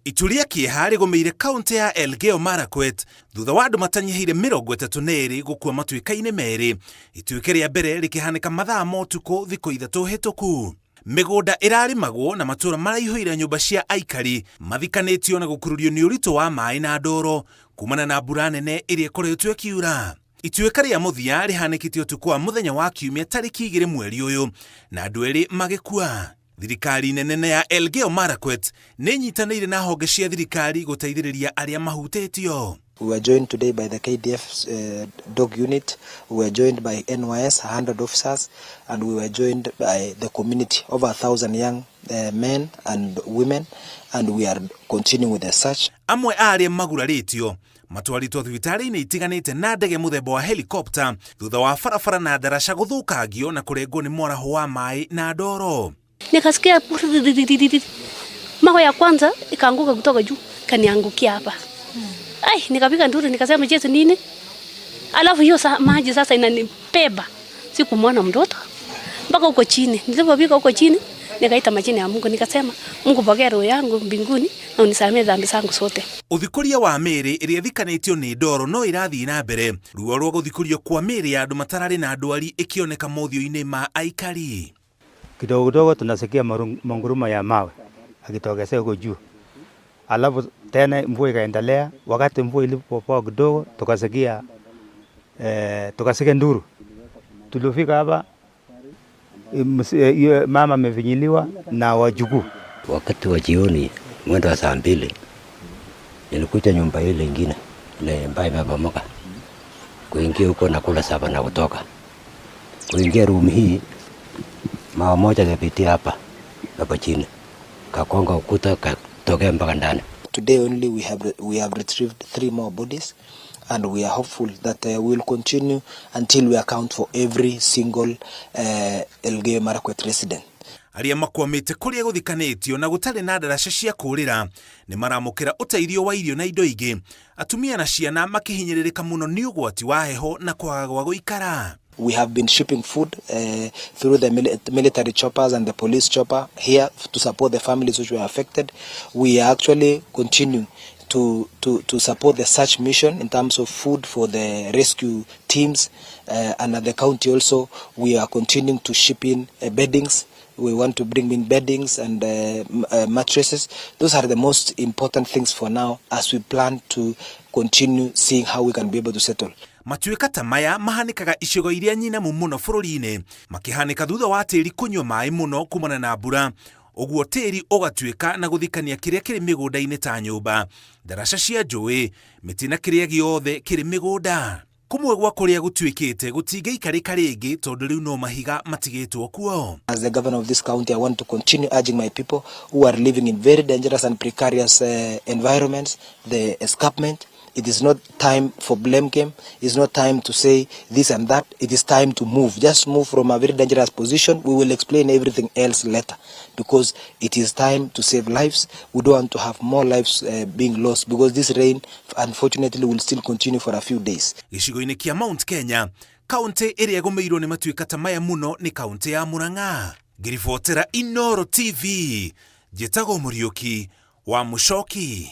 Ituria kĩeha rĩgũmĩire kaunti ya ELGEYO Marakwet thutha wa andũ matanyihĩire 32 gũkua matuĩka-inĩ merĩ, ituĩka rĩa mbere rĩkĩhanĩka mathaa ma ũtukũ thikũ ithatũ hĩtũku. Mĩgũnda ĩrarĩmagwo na matũũra maraihũire nyũmba cia aikari mathikanĩtio na gũkururio nĩ ũritũ wa maĩ na ndoro kumana na mbura nene ĩrĩa ĩkoretwo ĩkiura. Ituĩka rĩa mũthia rĩhanĩkĩte ũtukũ wa mũthenya wa Kiumia tarĩki 2 mweri ũyũ na andũ erĩ magĩkua. Thirikari nene ya ELGEYO Marakwet nĩ nyitanĩire na honge cia thirikari gũteithĩrĩria arĩa mahutĩtio. We were joined today by the KDF dog unit, we were joined by NYS, 100 officers, and we were joined by the community, over 1,000 young men and women, and we are continuing with the search. Amwe arĩa magurarĩtio matwaritwo thibitarĩ-inĩ itiganĩte na ndege mũthemba wa helicopter thutha wa barabara na ndaraca gũthũkangio na kũrengwo nĩ mwaraho wa maĩ na ndoro. Nikasikia mawe ya kwanza ikaanguka kutoka juu kaniangukia hapa. Ai, nikapiga nduru nikasema Yesu nini? Alafu hiyo maji sasa inanibeba. Sikumwona mtoto. Mpaka huko chini. Nilipofika huko chini nikaita majina ya Mungu nikasema Mungu pokea roho yangu mbinguni na unisamehe dhambi zangu zote. Uthikuria wa mĩĩrĩ ĩrĩa thikanĩtio nĩ ndoro no ĩrathiĩ na mbere. Ruo rwa gũthikurio kwa mĩĩrĩ ya andũ matararĩ na ndwari ĩkĩoneka mothio-inĩ ma aikari. Kidogo kidogo tunasikia manguruma ya mawe akitokea huko juu. Alafu tena mvua ikaendelea, wakati mvua ilipopoa kidogo tukasikia nduru. Tulifika hapa mama amevinyiliwa na wajukuu. Wakati wa jioni mwendo wa saa 2 nilikuja nyumba ile nyingine ile ambayo imebomoka. Kuingia huko na kula saba na kutoka. Kuingia room hii mama moja kapitia hapa chini. Kakonga ukuta katokea mpaka ndani. Today only we have retrieved 3 more bodies, and we are hopeful that we will continue until we account for every single ELGEYO Marakwet resident. Arĩa makwamĩte kũrĩa gũthikanĩtio na gũtarĩ na ndaraca cia kũũrĩra nĩ maramũkĩra ũteithio wa irio na indo ingĩ. Atumia na ciana makĩhinyĩrĩrĩka mũno nĩ ũgwati wa heho na kwaga gwa gũikara. We have been shipping food through the military choppers and the police chopper here to support the families which were affected. We are actually continuing to support the search mission in terms of food for the rescue teams, and at the county also we are continuing to ship in beddings. We want to bring in beddings and mattresses. Those are the most important things for now as we plan to continue seeing how we can be able to settle. Matuĩka ta maya mahanĩkaga icigo iria nyinamu mũno bũrũri-inĩ, makĩhanĩka thutha wa tĩri kũnyua maĩ mũno kumana na mbura. Ũguo tĩri ũgatuĩka na gũthikania kĩrĩa kĩrĩ mĩgũnda-inĩ ta nyũmba, ndaraca cia njũĩ, mĩtĩ na kĩrĩa gĩothe kĩrĩ mĩgũnda. Kumwe gwa kũrĩa gũtuĩkĩte gũtingĩikarĩka rĩngĩ tondũ rĩu no mahiga matigĩtwo kuo. As the governor of this county, I want to continue urging my people who are living in very dangerous and precarious environments, the escarpment. It is not time for blame game. It's not time to say this and that. It is time to move. Just move from a very dangerous position. We will explain everything else later because it is time to save lives. We don't want to have more lives being lost because this rain, unfortunately, will still continue for a few days. Gĩcigo-inĩ kĩa Mount Kenya, kaunti ĩrĩa ĩgũmĩirwo nĩ matuĩka ta maya mũno nĩ kaunti ya Murang'a. Ngĩribotera Inooro TV, njĩtagwo Mũriũki wa Mũchoki.